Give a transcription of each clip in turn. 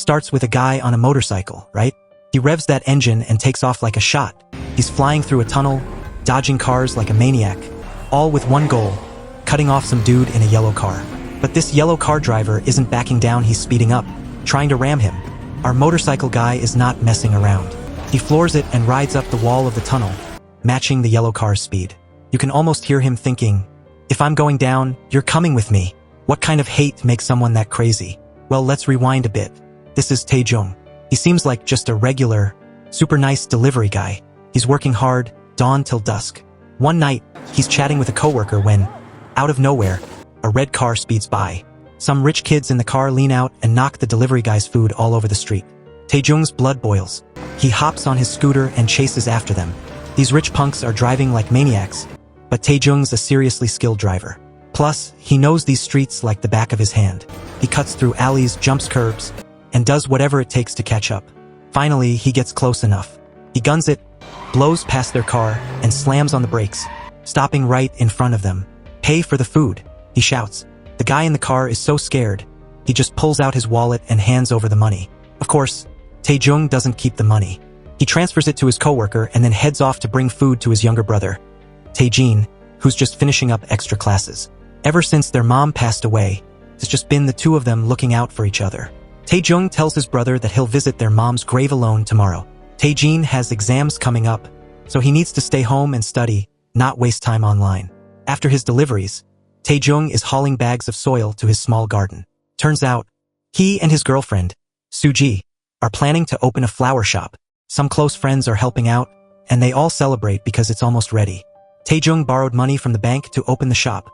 starts with a guy on a motorcycle, right? He revs that engine and takes off like a shot. He's flying through a tunnel, dodging cars like a maniac, all with one goal, cutting off some dude in a yellow car. But this yellow car driver isn't backing down, he's speeding up, trying to ram him. Our motorcycle guy is not messing around. He floors it and rides up the wall of the tunnel, matching the yellow car's speed. You can almost hear him thinking, if I'm going down, you're coming with me. What kind of hate makes someone that crazy? Well, let's rewind a bit. This is Jung. He seems like just a regular, super nice delivery guy. He's working hard, dawn till dusk. One night, he's chatting with a coworker when, out of nowhere, a red car speeds by. Some rich kids in the car lean out and knock the delivery guy's food all over the street. Taejung's blood boils. He hops on his scooter and chases after them. These rich punks are driving like maniacs, but Taejung's a seriously skilled driver. Plus, he knows these streets like the back of his hand. He cuts through alleys, jumps curbs, and does whatever it takes to catch up. Finally, he gets close enough. He guns it, blows past their car, and slams on the brakes, stopping right in front of them. "Pay for the food," he shouts. The guy in the car is so scared, he just pulls out his wallet and hands over the money. Of course, Taejung doesn't keep the money. He transfers it to his coworker and then heads off to bring food to his younger brother, Taejin, who's just finishing up extra classes. Ever since their mom passed away, it's just been the two of them looking out for each other. Taejung tells his brother that he'll visit their mom's grave alone tomorrow. Taejin has exams coming up, so he needs to stay home and study, not waste time online. After his deliveries, Taejung is hauling bags of soil to his small garden. Turns out, he and his girlfriend, Suji, are planning to open a flower shop. Some close friends are helping out, and they all celebrate because it's almost ready. Taejung borrowed money from the bank to open the shop,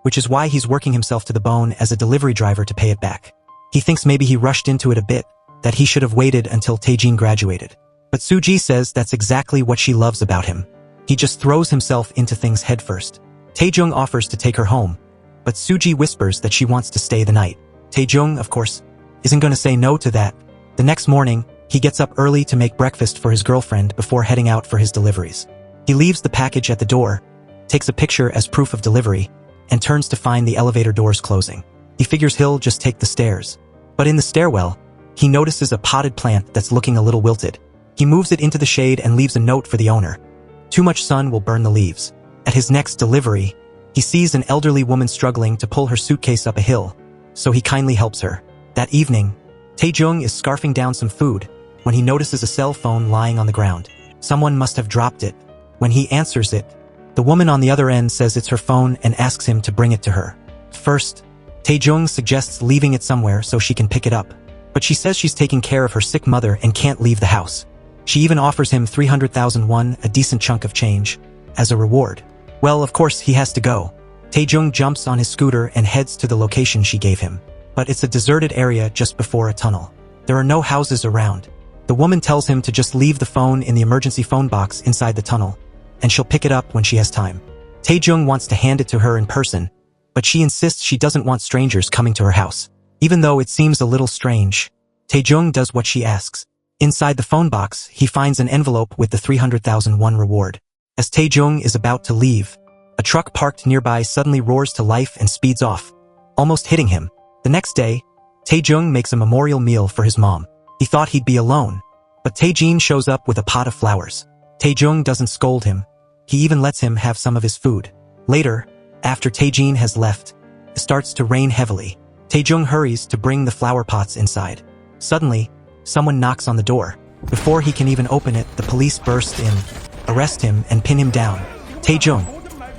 which is why he's working himself to the bone as a delivery driver to pay it back. He thinks maybe he rushed into it a bit, that he should have waited until Taejin graduated. But Suji says that's exactly what she loves about him. He just throws himself into things headfirst. Taejung offers to take her home, but Suji whispers that she wants to stay the night. Taejung, of course, isn't going to say no to that. The next morning, he gets up early to make breakfast for his girlfriend before heading out for his deliveries. He leaves the package at the door, takes a picture as proof of delivery, and turns to find the elevator doors closing. He figures he'll just take the stairs. But in the stairwell, he notices a potted plant that's looking a little wilted. He moves it into the shade and leaves a note for the owner. Too much sun will burn the leaves. At his next delivery, he sees an elderly woman struggling to pull her suitcase up a hill, so he kindly helps her. That evening, Taejung is scarfing down some food when he notices a cell phone lying on the ground. Someone must have dropped it. When he answers it, the woman on the other end says it's her phone and asks him to bring it to her. First, Taejung suggests leaving it somewhere so she can pick it up, but she says she's taking care of her sick mother and can't leave the house. She even offers him 300,000 won, a decent chunk of change, as a reward. Well, of course, he has to go. Taejung jumps on his scooter and heads to the location she gave him. But it's a deserted area just before a tunnel. There are no houses around. The woman tells him to just leave the phone in the emergency phone box inside the tunnel, and she'll pick it up when she has time. Taejung wants to hand it to her in person, but she insists she doesn't want strangers coming to her house. Even though it seems a little strange, Taejung does what she asks. Inside the phone box, he finds an envelope with the 300,000 won reward. As Taejung is about to leave, a truck parked nearby suddenly roars to life and speeds off, almost hitting him. The next day, Taejung makes a memorial meal for his mom. He thought he'd be alone, but Taejin shows up with a pot of flowers. Taejung doesn't scold him. He even lets him have some of his food. Later, after Taejin has left, it starts to rain heavily. Taejung hurries to bring the flower pots inside. Suddenly, someone knocks on the door. Before he can even open it, the police burst in, arrest him, and pin him down. Taejung,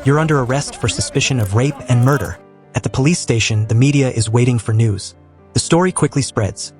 you're under arrest for suspicion of rape and murder. At the police station, the media is waiting for news. The story quickly spreads.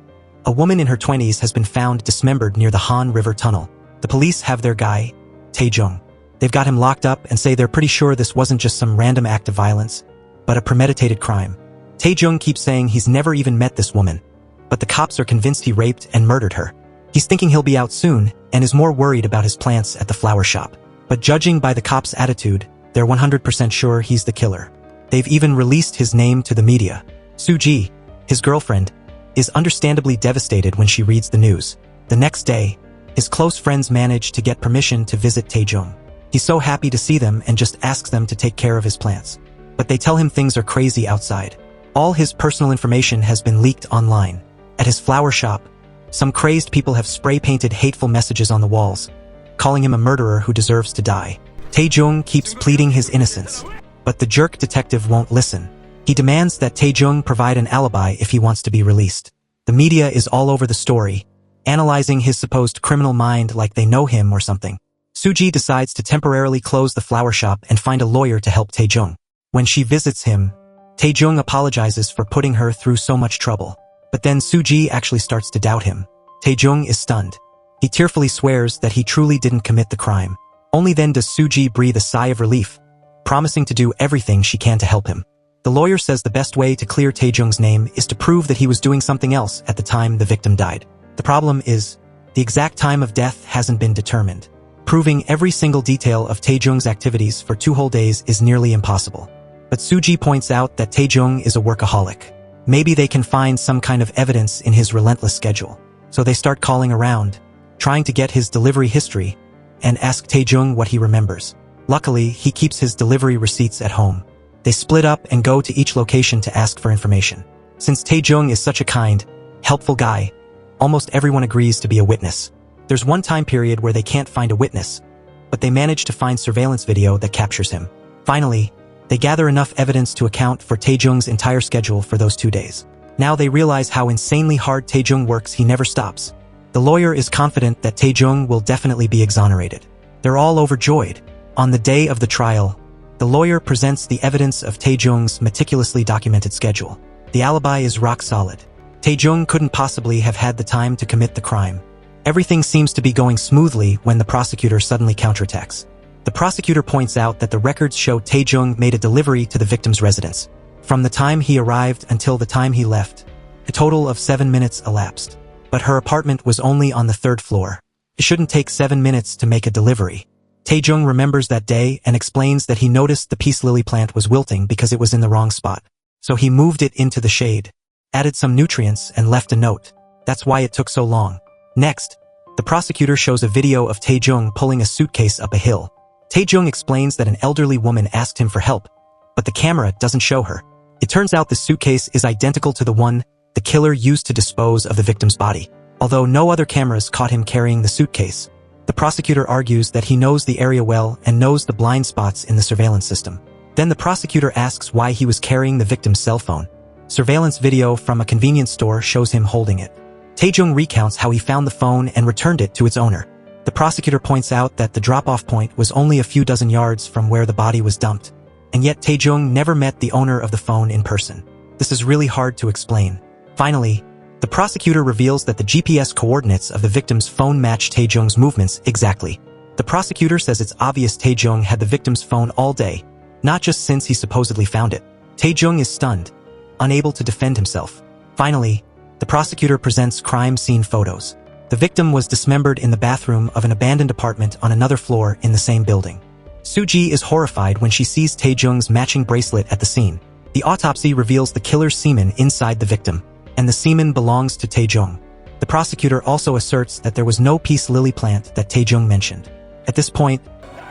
A woman in her 20s has been found dismembered near the Han River Tunnel. The police have their guy, Taejung. They've got him locked up and say they're pretty sure this wasn't just some random act of violence, but a premeditated crime. Taejung keeps saying he's never even met this woman, but the cops are convinced he raped and murdered her. He's thinking he'll be out soon and is more worried about his plants at the flower shop. But judging by the cops' attitude, they're 100% sure he's the killer. They've even released his name to the media. Suji, his girlfriend, is understandably devastated when she reads the news. The next day, his close friends manage to get permission to visit Taejung. He's so happy to see them and just asks them to take care of his plants. But they tell him things are crazy outside. All his personal information has been leaked online. At his flower shop, Some crazed people have spray-painted hateful messages on the walls, calling him a murderer who deserves to die. Tae-jung keeps pleading his innocence, but the jerk detective won't listen. He demands that Tae-jung provide an alibi if he wants to be released. The media is all over the story, analyzing his supposed criminal mind like they know him or something. Suji decides to temporarily close the flower shop and find a lawyer to help Tae-jung. When she visits him, Tae-jung apologizes for putting her through so much trouble. But then Suji actually starts to doubt him. Tae-jung is stunned. He tearfully swears that he truly didn't commit the crime. Only then does Suji breathe a sigh of relief, promising to do everything she can to help him. The lawyer says the best way to clear Tae-jung's name is to prove that he was doing something else at the time the victim died. The problem is, the exact time of death hasn't been determined. Proving every single detail of Tae-jung's activities for 2 whole days is nearly impossible. But Suji points out that Tae-jung is a workaholic. Maybe they can find some kind of evidence in his relentless schedule. So they start calling around, trying to get his delivery history, and ask Tae-jung what he remembers. Luckily, he keeps his delivery receipts at home. They split up and go to each location to ask for information. Since Tae-jung is such a kind, helpful guy, almost everyone agrees to be a witness. There's one time period where they can't find a witness, but they manage to find surveillance video that captures him. Finally, they gather enough evidence to account for Tae-jung's entire schedule for those 2 days. Now they realize how insanely hard Tae-jung works. He never stops. The lawyer is confident that Tae-jung will definitely be exonerated. They're all overjoyed. On the day of the trial, the lawyer presents the evidence of Tae-jung's meticulously documented schedule. The alibi is rock solid. Tae-jung couldn't possibly have had the time to commit the crime. Everything seems to be going smoothly when the prosecutor suddenly counterattacks. The prosecutor points out that the records show Tae-jung made a delivery to the victim's residence. From the time he arrived until the time he left, a total of 7 minutes elapsed. But her apartment was only on the 3rd floor. It shouldn't take 7 minutes to make a delivery. Tae-jung remembers that day and explains that he noticed the peace lily plant was wilting because it was in the wrong spot. So he moved it into the shade, added some nutrients, and left a note. That's why it took so long. Next, the prosecutor shows a video of Tae-jung pulling a suitcase up a hill. Tae-jung explains that an elderly woman asked him for help, but the camera doesn't show her. It turns out the suitcase is identical to the one the killer used to dispose of the victim's body. Although no other cameras caught him carrying the suitcase, the prosecutor argues that he knows the area well and knows the blind spots in the surveillance system. Then the prosecutor asks why he was carrying the victim's cell phone. Surveillance video from a convenience store shows him holding it. Tae-jung recounts how he found the phone and returned it to its owner. The prosecutor points out that the drop-off point was only a few dozen yards from where the body was dumped, and yet Tae-jung never met the owner of the phone in person. This is really hard to explain. Finally, the prosecutor reveals that the GPS coordinates of the victim's phone match Tae-jung's movements exactly. The prosecutor says it's obvious Tae-jung had the victim's phone all day, not just since he supposedly found it. Tae-jung is stunned, unable to defend himself. Finally, the prosecutor presents crime scene photos. The victim was dismembered in the bathroom of an abandoned apartment on another floor in the same building. Suji is horrified when she sees Tae-jung's matching bracelet at the scene. The autopsy reveals the killer's semen inside the victim, and the semen belongs to Tae-jung. The prosecutor also asserts that there was no peace lily plant that Tae-jung mentioned. At this point,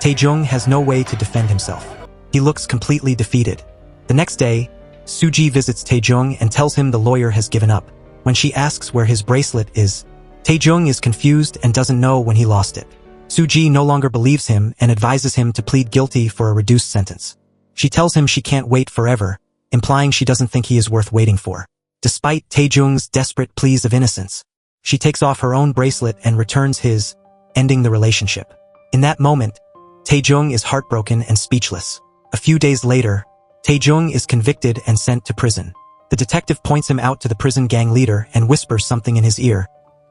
Tae-jung has no way to defend himself. He looks completely defeated. The next day, Suji visits Tae-jung and tells him the lawyer has given up. When she asks where his bracelet is, Tae-jung is confused and doesn't know when he lost it. Suji no longer believes him and advises him to plead guilty for a reduced sentence. She tells him she can't wait forever, implying she doesn't think he is worth waiting for. Despite Tae-jung's desperate pleas of innocence, she takes off her own bracelet and returns his, ending the relationship. In that moment, Tae-jung is heartbroken and speechless. A few days later, Tae-jung is convicted and sent to prison. The detective points him out to the prison gang leader and whispers something in his ear,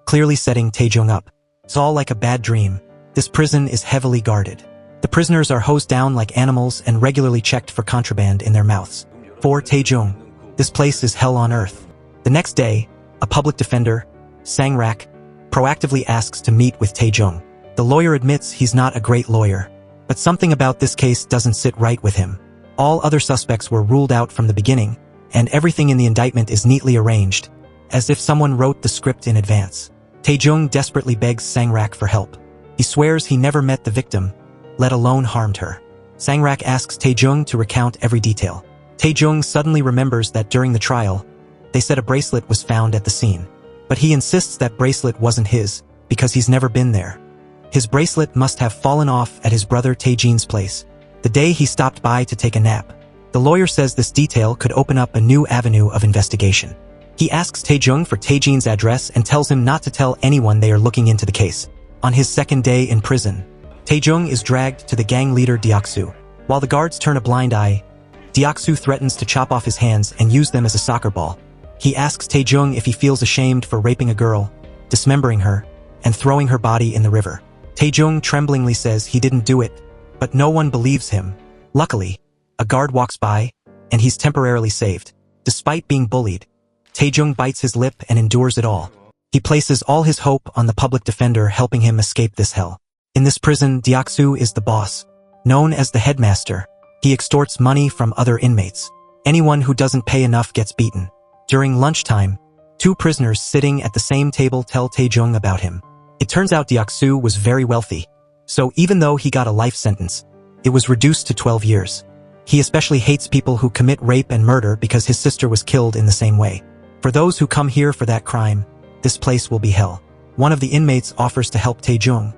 clearly setting Tae-jung up. It's all like a bad dream. This prison is heavily guarded. The prisoners are hosed down like animals and regularly checked for contraband in their mouths. For Tae-jung, this place is hell on earth. The next day, a public defender, Sang-rak, proactively asks to meet with Tae-jung. The lawyer admits he's not a great lawyer, but something about this case doesn't sit right with him. All other suspects were ruled out from the beginning, and everything in the indictment is neatly arranged, as if someone wrote the script in advance. Tae-jung desperately begs Sang-rak for help. He swears he never met the victim, let alone harmed her. Sang-rak asks Tae-jung to recount every detail. Tae-jung suddenly remembers that during the trial, they said a bracelet was found at the scene. but he insists that bracelet wasn't his, because he's never been there. His bracelet must have fallen off at his brother Taejin's place, the day he stopped by to take a nap. The lawyer says this detail could open up a new avenue of investigation. He asks Taejung for Taejin's address and tells him not to tell anyone they are looking into the case. On his second day in prison, Taejung is dragged to the gang leader Deoksu. While the guards turn a blind eye, Deoksu threatens to chop off his hands and use them as a soccer ball. He asks Taejung if he feels ashamed for raping a girl, dismembering her, and throwing her body in the river. Taejung tremblingly says he didn't do it, but no one believes him. Luckily, a guard walks by, and he's temporarily saved. Despite being bullied, Taejung bites his lip and endures it all. He places all his hope on the public defender helping him escape this hell. In this prison, Deoksu is the boss. Known as the headmaster, he extorts money from other inmates. Anyone who doesn't pay enough gets beaten. During lunchtime, two prisoners sitting at the same table tell Taejung about him. It turns out Deoksu was very wealthy, so even though he got a life sentence, it was reduced to 12 years. He especially hates people who commit rape and murder because his sister was killed in the same way. For those who come here for that crime, this place will be hell. One of the inmates offers to help Taejung,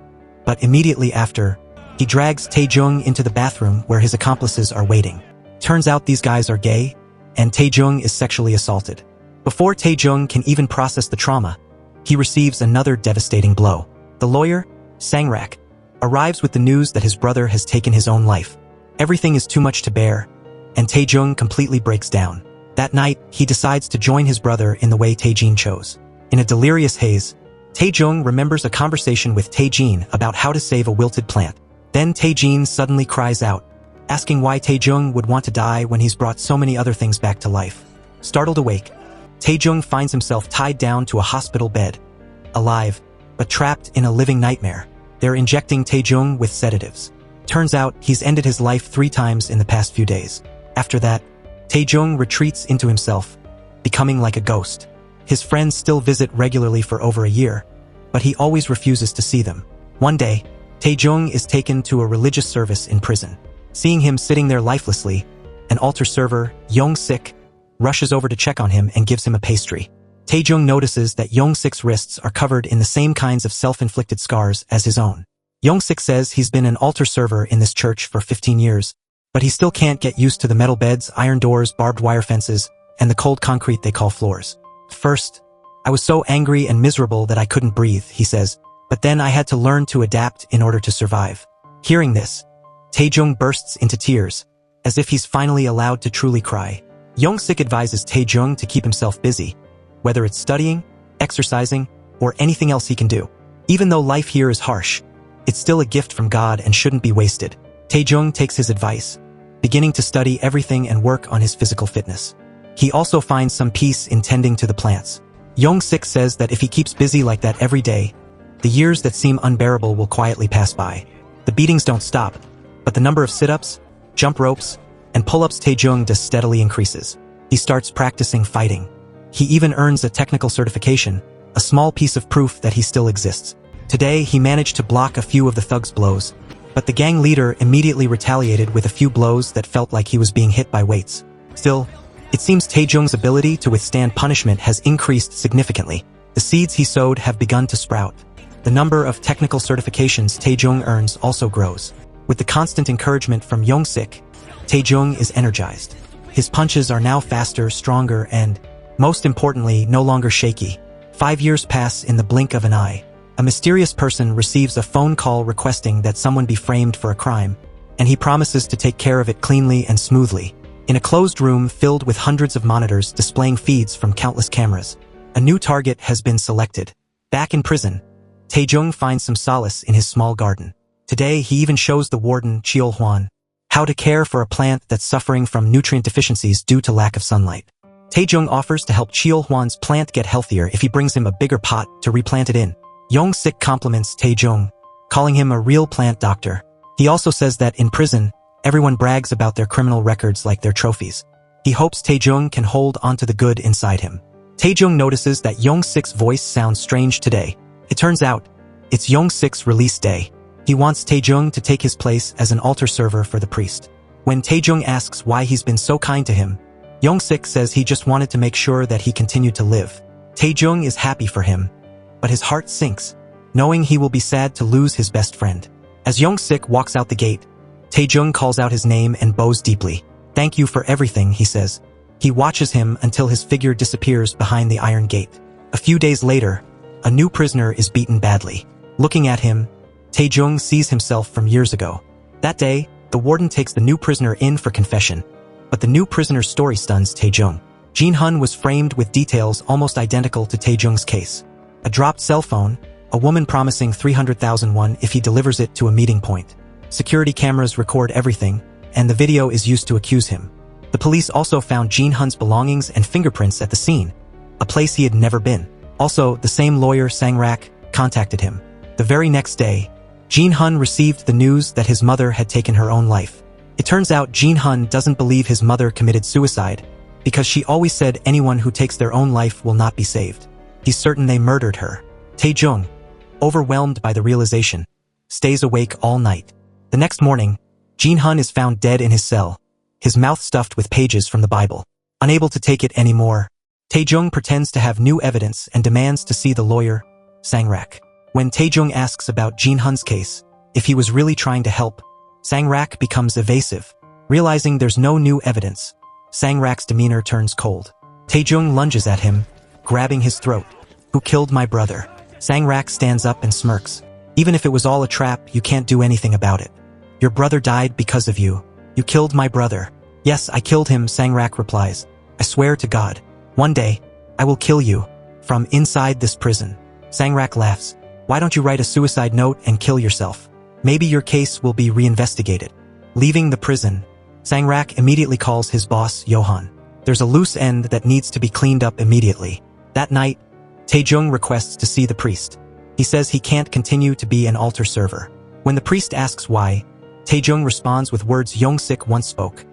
but immediately after, he drags Taejung into the bathroom where his accomplices are waiting. Turns out these guys are gay, and Taejung is sexually assaulted. Before Taejung can even process the trauma, he receives another devastating blow. The lawyer, Sangrak, arrives with the news that his brother has taken his own life. Everything is too much to bear, and Taejung completely breaks down. That night, he decides to join his brother in the way Taejin chose. In a delirious haze, Taejung remembers a conversation with Taejin about how to save a wilted plant. Then Taejin suddenly cries out, asking why Taejung would want to die when he's brought so many other things back to life. Startled awake, Taejung finds himself tied down to a hospital bed, alive, but trapped in a living nightmare. They're injecting Taejung with sedatives. Turns out he's ended his life 3 times in the past few days. After that, Taejung retreats into himself, becoming like a ghost. His friends still visit regularly for over a year, but he always refuses to see them. One day, Taejung is taken to a religious service in prison. Seeing him sitting there lifelessly, an altar server, Jung-sik, rushes over to check on him and gives him a pastry. Taejung notices that Jung-sik's wrists are covered in the same kinds of self-inflicted scars as his own. Jung-sik says he's been an altar server in this church for 15 years, but he still can't get used to the metal beds, iron doors, barbed wire fences, and the cold concrete they call floors. First, I was so angry and miserable that I couldn't breathe, he says, but then I had to learn to adapt in order to survive. Hearing this, Taejung bursts into tears, as if he's finally allowed to truly cry. Jung-sik advises Taejung to keep himself busy, whether it's studying, exercising, or anything else he can do. Even though life here is harsh, it's still a gift from God and shouldn't be wasted. Taejung takes his advice, beginning to study everything and work on his physical fitness. He also finds some peace in tending to the plants. Jung-sik says that if he keeps busy like that every day, the years that seem unbearable will quietly pass by. The beatings don't stop, but the number of sit-ups, jump ropes, and pull-ups Taejung does steadily increases. He starts practicing fighting. He even earns a technical certification, a small piece of proof that he still exists. Today, he managed to block a few of the thugs' blows, but the gang leader immediately retaliated with a few blows that felt like he was being hit by weights. Still, it seems Taejung's ability to withstand punishment has increased significantly. The seeds he sowed have begun to sprout. The number of technical certifications Taejung earns also grows. With the constant encouragement from Jung-sik, Taejung is energized. His punches are now faster, stronger, and, most importantly, no longer shaky. 5 years pass in the blink of an eye. A mysterious person receives a phone call requesting that someone be framed for a crime, and he promises to take care of it cleanly and smoothly. In a closed room filled with hundreds of monitors displaying feeds from countless cameras, a new target has been selected. Back in prison, Taejung finds some solace in his small garden. Today, he even shows the warden, Cheol-hwan, how to care for a plant that's suffering from nutrient deficiencies due to lack of sunlight. Taejung offers to help Cheol-hwan's plant get healthier if he brings him a bigger pot to replant it in. Jung-sik compliments Taejung, calling him a real plant doctor. He also says that in prison, everyone brags about their criminal records like their trophies. He hopes Taejung can hold onto the good inside him. Taejung notices that Jung-sik's voice sounds strange today. It turns out, it's Jung-sik's release day. He wants Taejung to take his place as an altar server for the priest. When Taejung asks why he's been so kind to him, Jung-sik says he just wanted to make sure that he continued to live. Tae-jung is happy for him, but his heart sinks, knowing he will be sad to lose his best friend. As Young-sik walks out the gate, Tae-jung calls out his name and bows deeply. "Thank you for everything," he says. He watches him until his figure disappears behind the iron gate. A few days later, a new prisoner is beaten badly. Looking at him, Tae-jung sees himself from years ago. That day, the warden takes the new prisoner in for confession, but the new prisoner's story stuns Tae-jung. Jin-hun was framed with details almost identical to Tae-jung's case. A dropped cell phone, a woman promising 300,000 won if he delivers it to a meeting point. Security cameras record everything, and the video is used to accuse him. The police also found Jin-hun's belongings and fingerprints at the scene, a place he had never been. Also, the same lawyer, Sang-rak, contacted him. The very next day, Jin-hun received the news that his mother had taken her own life. It turns out Jin-hun doesn't believe his mother committed suicide because she always said anyone who takes their own life will not be saved. He's certain they murdered her. Tae-jung, overwhelmed by the realization, stays awake all night. The next morning, Jin-hun is found dead in his cell, his mouth stuffed with pages from the Bible. Unable to take it anymore, Tae-jung pretends to have new evidence and demands to see the lawyer, Sang-rak. When Tae-jung asks about Jin-hun's case, if he was really trying to help, Sang-rak becomes evasive. Realizing there's no new evidence, Sang-rak's demeanor turns cold. Tae-jung lunges at him, grabbing his throat. "Who killed my brother?" Sang-rak stands up and smirks. "Even if it was all a trap, you can't do anything about it. Your brother died because of you. You killed my brother." "Yes, I killed him," Sang-rak replies. "I swear to God. One day, I will kill you. From inside this prison." Sang-rak laughs. "Why don't you write a suicide note and kill yourself? Maybe your case will be reinvestigated." Leaving the prison, Sang-rak immediately calls his boss, Johan. There's a loose end that needs to be cleaned up immediately. That night, Tae-jung requests to see the priest. He says he can't continue to be an altar server. When the priest asks why, Tae-jung responds with words Young-sik once spoke.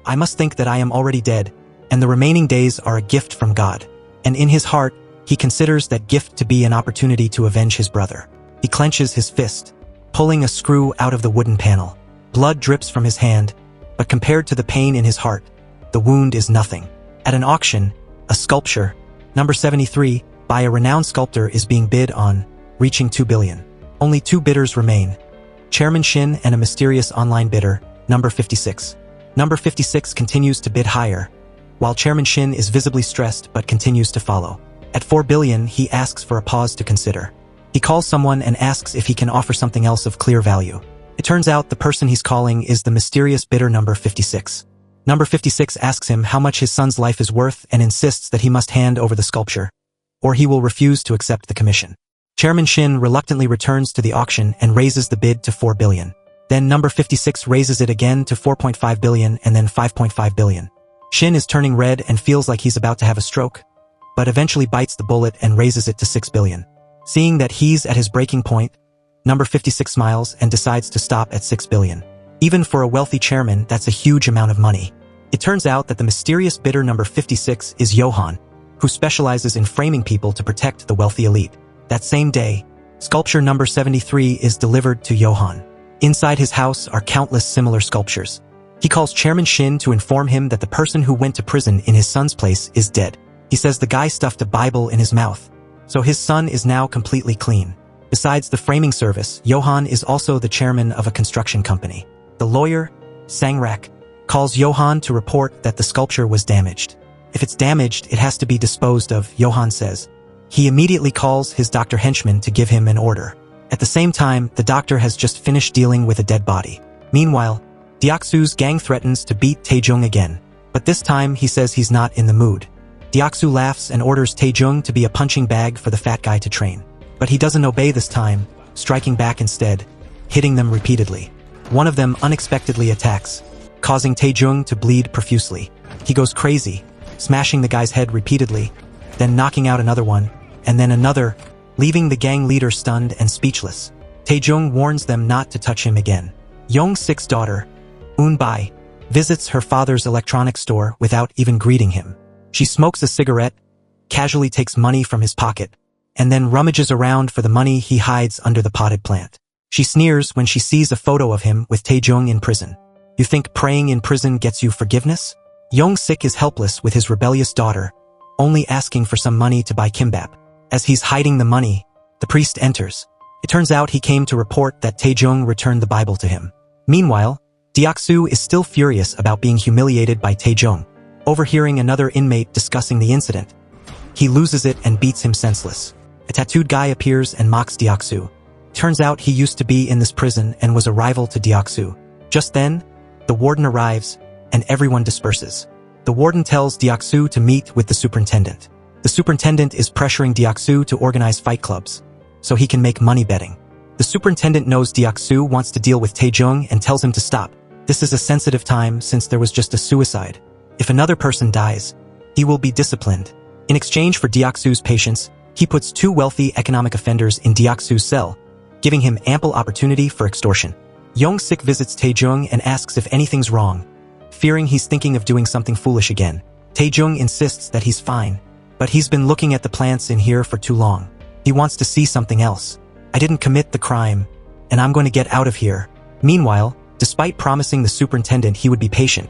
"I must think that I am already dead, and the remaining days are a gift from God." And in his heart, he considers that gift to be an opportunity to avenge his brother. He clenches his fist, pulling a screw out of the wooden panel. Blood drips from his hand, but compared to the pain in his heart, the wound is nothing. At an auction, a sculpture, number 73, by a renowned sculptor is being bid on, reaching 2 billion. Only 2 bidders remain. Chairman Shin and a mysterious online bidder, number 56. Number 56 continues to bid higher, while Chairman Shin is visibly stressed but continues to follow. At 4 billion, he asks for a pause to consider. He calls someone and asks if he can offer something else of clear value. It turns out the person he's calling is the mysterious bidder number 56. Number 56 asks him how much his son's life is worth and insists that he must hand over the sculpture, or he will refuse to accept the commission. Chairman Shin reluctantly returns to the auction and raises the bid to 4 billion. Then number 56 raises it again to 4.5 billion and then 5.5 billion. Shin is turning red and feels like he's about to have a stroke, but eventually bites the bullet and raises it to 6 billion. Seeing that he's at his breaking point, number 56 smiles and decides to stop at 6 billion. Even for a wealthy chairman, that's a huge amount of money. It turns out that the mysterious bidder number 56 is Johan, who specializes in framing people to protect the wealthy elite. That same day, sculpture number 73 is delivered to Johan. Inside his house are countless similar sculptures. He calls Chairman Shin to inform him that the person who went to prison in his son's place is dead. He says the guy stuffed a Bible in his mouth, so his son is now completely clean. Besides the framing service, Johan is also the chairman of a construction company. The lawyer, Sang-rak, calls Johan to report that the sculpture was damaged. If it's damaged, it has to be disposed of, Johan says. He immediately calls his doctor henchman to give him an order. At the same time, the doctor has just finished dealing with a dead body. Meanwhile, Deoksu's gang threatens to beat Tae-jung again, but this time he says he's not in the mood. Deoksu laughs and orders Tae-jung to be a punching bag for the fat guy to train. But he doesn't obey this time, striking back instead, hitting them repeatedly. One of them unexpectedly attacks, causing Tae-jung to bleed profusely. He goes crazy, smashing the guy's head repeatedly, then knocking out another one, and then another, leaving the gang leader stunned and speechless. Tae-jung warns them not to touch him again. Young-sik's daughter, Eun-bai, visits her father's electronics store without even greeting him. She smokes a cigarette, casually takes money from his pocket, and then rummages around for the money he hides under the potted plant. She sneers when she sees a photo of him with Tae-jung in prison. "You think praying in prison gets you forgiveness?" Young-sik is helpless with his rebellious daughter, only asking for some money to buy kimbap. As he's hiding the money, the priest enters. It turns out he came to report that Tae-jung returned the Bible to him. Meanwhile, Deok-soo is still furious about being humiliated by Tae-jung. Overhearing another inmate discussing the incident, he loses it and beats him senseless. A tattooed guy appears and mocks Deok-soo. Turns out he used to be in this prison and was a rival to Deok-soo. Just then, the warden arrives, and everyone disperses. The warden tells Deok-soo to meet with the superintendent. The superintendent is pressuring Deok-soo to organize fight clubs, so he can make money betting. The superintendent knows Deok-soo wants to deal with Tae-jung and tells him to stop. This is a sensitive time since there was just a suicide. If another person dies, he will be disciplined. In exchange for Deok-soo's patience, he puts 2 wealthy economic offenders in Deok-soo's cell, giving him ample opportunity for extortion. Jung-sik visits Tae-jung and asks if anything's wrong, fearing he's thinking of doing something foolish again. Tae-jung insists that he's fine, but he's been looking at the plants in here for too long. He wants to see something else. I didn't commit the crime, and I'm going to get out of here. Meanwhile, despite promising the superintendent he would be patient,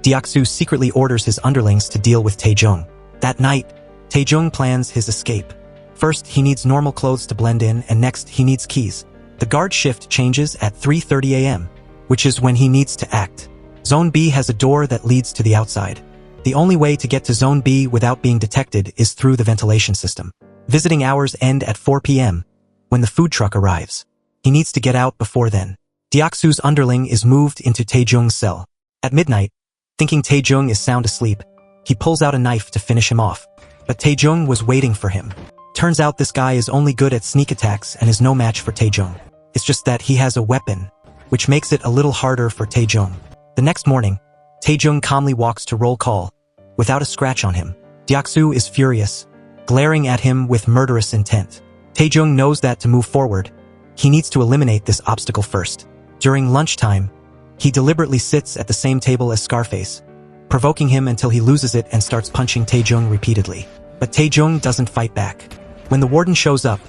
Deok-soo secretly orders his underlings to deal with Tae-jung. That night, Tae-jung plans his escape. First, he needs normal clothes to blend in, and next, he needs keys. The guard shift changes at 3:30 a.m., which is when he needs to act. Zone B has a door that leads to the outside. The only way to get to Zone B without being detected is through the ventilation system. Visiting hours end at 4 p.m., when the food truck arrives. He needs to get out before then. Deok-soo's underling is moved into Tae-jung's cell. At midnight, thinking Tae-jung is sound asleep, he pulls out a knife to finish him off. But Tae-jung was waiting for him. Turns out this guy is only good at sneak attacks and is no match for Tae-jung. It's just that he has a weapon, which makes it a little harder for Tae-jung. The next morning, Tae-jung calmly walks to roll call, without a scratch on him. Deok-soo is furious, glaring at him with murderous intent. Tae-jung knows that to move forward, he needs to eliminate this obstacle first. During lunchtime, he deliberately sits at the same table as Scarface, provoking him until he loses it and starts punching Tae-jung repeatedly. But Tae-jung doesn't fight back. When the warden shows up,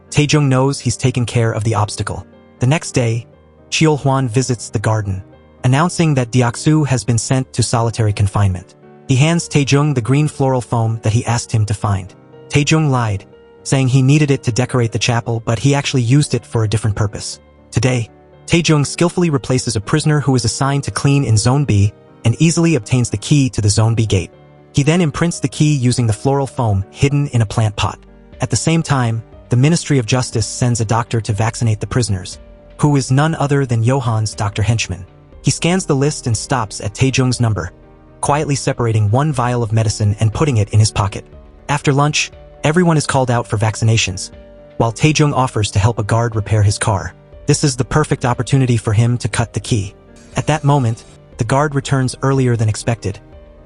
Tae-jung knows he's taken care of the obstacle. The next day, Cheol-hwan visits the garden, announcing that Deok-soo has been sent to solitary confinement. He hands Tae-jung the green floral foam that he asked him to find. Tae-jung lied, saying he needed it to decorate the chapel, but he actually used it for a different purpose. Today, Tae-jung skillfully replaces a prisoner who is assigned to clean in Zone B and easily obtains the key to the Zone B gate. He then imprints the key using the floral foam hidden in a plant pot. At the same time, the Ministry of Justice sends a doctor to vaccinate the prisoners, who is none other than Johan's Dr. Henchman. He scans the list and stops at Tae-jung's number, quietly separating 1 vial of medicine and putting it in his pocket. After lunch, everyone is called out for vaccinations, while Tae-jung offers to help a guard repair his car. This is the perfect opportunity for him to cut the key. At that moment, the guard returns earlier than expected,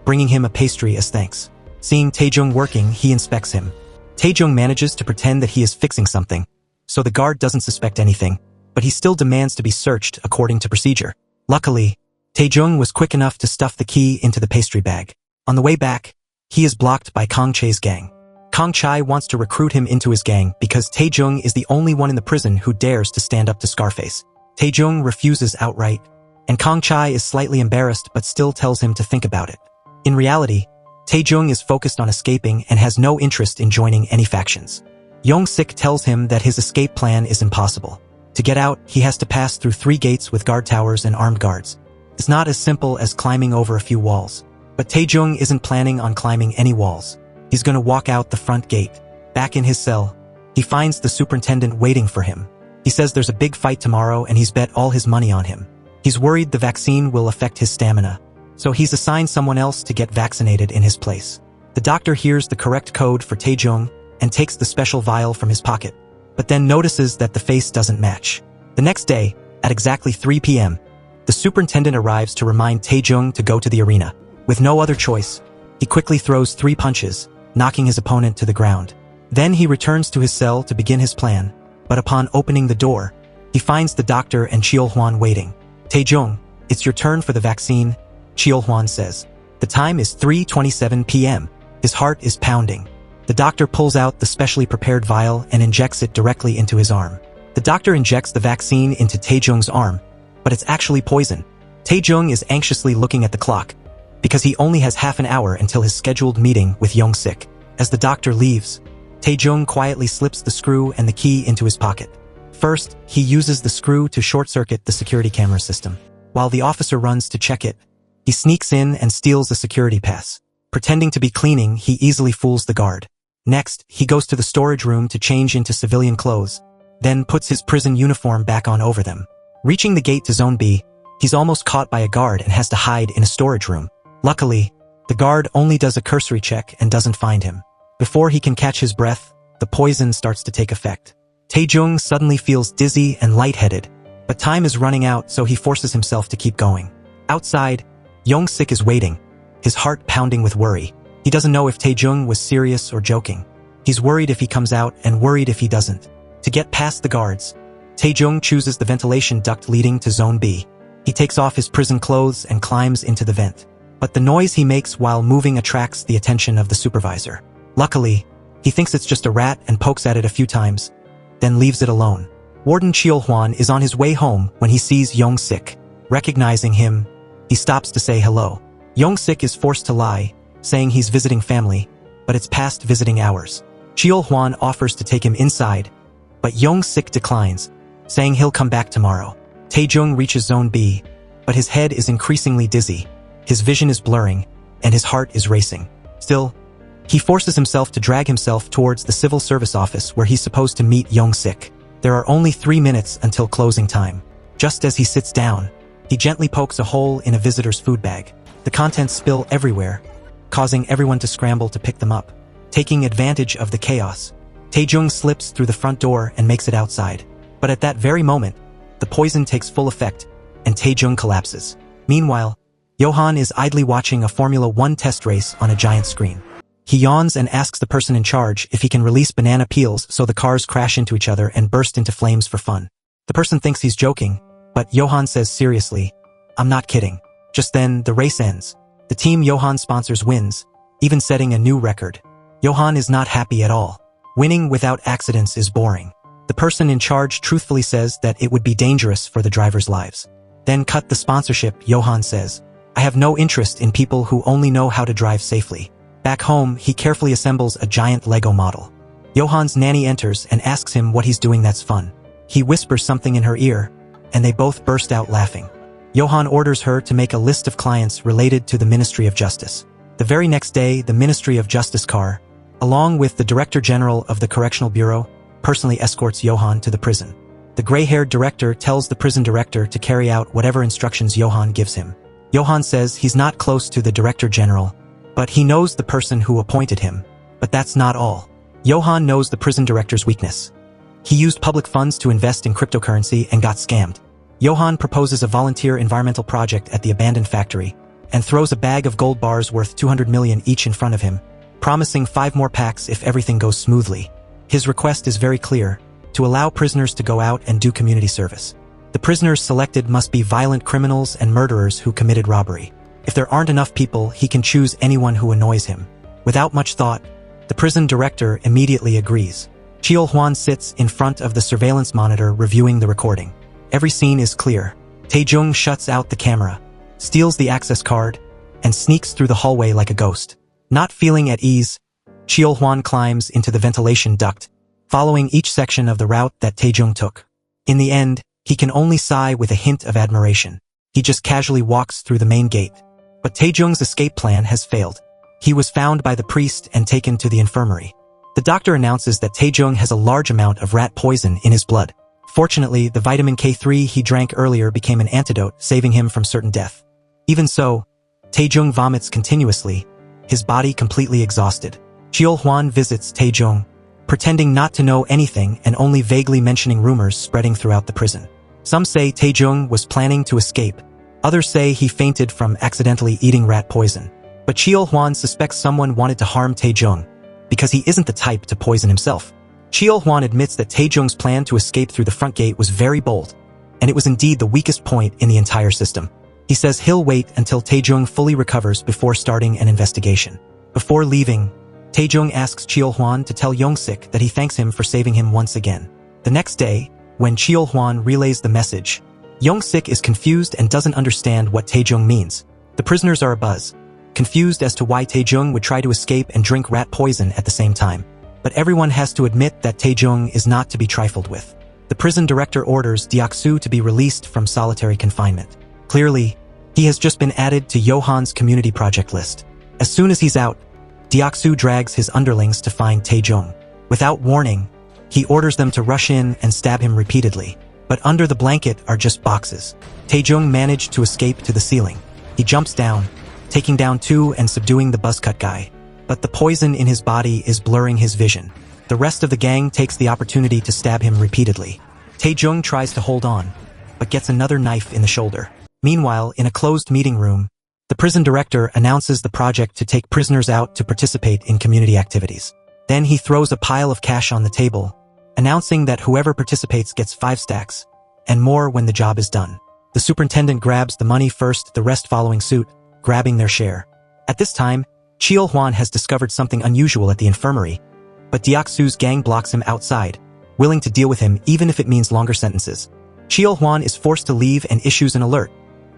bringing him a pastry as thanks. Seeing Tae-jung working, he inspects him. Tae-jung manages to pretend that he is fixing something, so the guard doesn't suspect anything, but he still demands to be searched according to procedure. Luckily, Tae-jung was quick enough to stuff the key into the pastry bag. On the way back, he is blocked by Kong Chae's gang. Kong Chae wants to recruit him into his gang because Tae-jung is the only one in the prison who dares to stand up to Scarface. Tae-jung refuses outright, and Kong Chae is slightly embarrassed but still tells him to think about it. In reality, Tae-jung is focused on escaping and has no interest in joining any factions. Jung-sik tells him that his escape plan is impossible. To get out, he has to pass through 3 gates with guard towers and armed guards. It's not as simple as climbing over a few walls. But Tae-jung isn't planning on climbing any walls. He's gonna walk out the front gate. Back in his cell, he finds the superintendent waiting for him. He says there's a big fight tomorrow and he's bet all his money on him. He's worried the vaccine will affect his stamina, so he's assigned someone else to get vaccinated in his place. The doctor hears the correct code for Tae-jung and takes the special vial from his pocket, but then notices that the face doesn't match. The next day, at exactly 3 p.m., the superintendent arrives to remind Tae-jung to go to the arena. With no other choice, he quickly throws 3 punches, knocking his opponent to the ground. Then he returns to his cell to begin his plan, but upon opening the door, he finds the doctor and Cheol-hwan waiting. Tae-jung, it's your turn for the vaccine, Cheol-hwan says. The time is 3:27 p.m. His heart is pounding. The doctor pulls out the specially prepared vial and injects it directly into his arm. The doctor injects the vaccine into Tae-jung's arm, but it's actually poison. Tae-jung is anxiously looking at the clock, because he only has half an hour until his scheduled meeting with Jung-sik. As the doctor leaves, Tae-jung quietly slips the screw and the key into his pocket. First, he uses the screw to short-circuit the security camera system. While the officer runs to check it, he sneaks in and steals a security pass. Pretending to be cleaning, he easily fools the guard. Next, he goes to the storage room to change into civilian clothes, then puts his prison uniform back on over them. Reaching the gate to Zone B, he's almost caught by a guard and has to hide in a storage room. Luckily, the guard only does a cursory check and doesn't find him. Before he can catch his breath, the poison starts to take effect. Tae-jung suddenly feels dizzy and lightheaded, but time is running out, so he forces himself to keep going. Outside, Young-sik is waiting, his heart pounding with worry. He doesn't know if Tae-jung was serious or joking. He's worried if he comes out and worried if he doesn't. To get past the guards, Tae-jung chooses the ventilation duct leading to Zone B. He takes off his prison clothes and climbs into the vent. But the noise he makes while moving attracts the attention of the supervisor. Luckily, he thinks it's just a rat and pokes at it a few times, then leaves it alone. Warden Cheol-hwan is on his way home when he sees Young-sik. Recognizing him, he stops to say hello. Young-sik is forced to lie, saying he's visiting family, but it's past visiting hours. Cheol-hwan offers to take him inside, but Young-sik declines, saying he'll come back tomorrow. Tae-jung reaches Zone B, but his head is increasingly dizzy, his vision is blurring, and his heart is racing. Still, he forces himself to drag himself towards the civil service office where he's supposed to meet Young-sik. There are only 3 minutes until closing time. Just as he sits down, he gently pokes a hole in a visitor's food bag. The contents spill everywhere, causing everyone to scramble to pick them up. Taking advantage of the chaos, Tae-jung slips through the front door and makes it outside. But at that very moment, the poison takes full effect, and Tae-jung collapses. Meanwhile, Johan is idly watching a Formula 1 test race on a giant screen. He yawns and asks the person in charge if he can release banana peels so the cars crash into each other and burst into flames for fun. The person thinks he's joking, but Johan says seriously, "I'm not kidding." Just then, the race ends. The team Johan sponsors wins, even setting a new record. Johan is not happy at all. Winning without accidents is boring. The person in charge truthfully says that it would be dangerous for the drivers' lives. Then cut the sponsorship, Johan says. "I have no interest in people who only know how to drive safely." Back home, he carefully assembles a giant Lego model. Johan's nanny enters and asks him what he's doing that's fun. He whispers something in her ear, and they both burst out laughing. Johan orders her to make a list of clients related to the Ministry of Justice. The very next day, the Ministry of Justice car, along with the Director General of the Correctional Bureau, personally escorts Johan to the prison. The gray-haired director tells the prison director to carry out whatever instructions Johan gives him. Johan says he's not close to the Director General, but he knows the person who appointed him. But that's not all. Johan knows the prison director's weakness. He used public funds to invest in cryptocurrency and got scammed. Johan proposes a volunteer environmental project at the abandoned factory and throws a bag of gold bars worth 200 million each in front of him, promising 5 more packs if everything goes smoothly. His request is very clear: to allow prisoners to go out and do community service. The prisoners selected must be violent criminals and murderers who committed robbery. If there aren't enough people, he can choose anyone who annoys him. Without much thought, the prison director immediately agrees. Cheol-hwan sits in front of the surveillance monitor reviewing the recording. Every scene is clear. Tae-jung shuts out the camera, steals the access card, and sneaks through the hallway like a ghost. Not feeling at ease, Cheol-hwan climbs into the ventilation duct, following each section of the route that Tae-jung took. In the end, he can only sigh with a hint of admiration. He just casually walks through the main gate. But Tae-jung's escape plan has failed. He was found by the priest and taken to the infirmary. The doctor announces that Tae-jung has a large amount of rat poison in his blood. Fortunately, the vitamin K3 he drank earlier became an antidote, saving him from certain death. Even so, Tae-jung vomits continuously, his body completely exhausted. Cheol-hwan visits Tae-jung, pretending not to know anything and only vaguely mentioning rumors spreading throughout the prison. Some say Tae-jung was planning to escape. Others say he fainted from accidentally eating rat poison. But Cheol-hwan suspects someone wanted to harm Tae-jung, because he isn't the type to poison himself. Cheol-hwan admits that Tae-jung's plan to escape through the front gate was very bold, and it was indeed the weakest point in the entire system. He says he'll wait until Tae-jung fully recovers before starting an investigation. Before leaving, Tae-jung asks Cheol-hwan to tell Young-sik that he thanks him for saving him once again. The next day, when Cheol-hwan relays the message, Young-sik is confused and doesn't understand what Tae-jung means. The prisoners are abuzz. confused as to why Tae-jung would try to escape and drink rat poison at the same time. But everyone has to admit that Tae-jung is not to be trifled with. The prison director orders Deok-soo to be released from solitary confinement. Clearly, he has just been added to Yohan's community project list. As soon as he's out, Deok-soo drags his underlings to find Tae-jung. Without warning, he orders them to rush in and stab him repeatedly. But under the blanket are just boxes. Tae-jung managed to escape to the ceiling. He jumps down, taking down two and subduing the buzzcut guy. But the poison in his body is blurring his vision. The rest of the gang takes the opportunity to stab him repeatedly. Tae-jung tries to hold on, but gets another knife in the shoulder. Meanwhile, in a closed meeting room, the prison director announces the project to take prisoners out to participate in community activities. Then he throws a pile of cash on the table, announcing that whoever participates gets 5 stacks, and more when the job is done. The superintendent grabs the money first, the rest following suit, grabbing their share. At this time, Cheol Hwan has discovered something unusual at the infirmary, but Deok-soo's gang blocks him outside, willing to deal with him even if it means longer sentences. Cheol Hwan is forced to leave and issues an alert,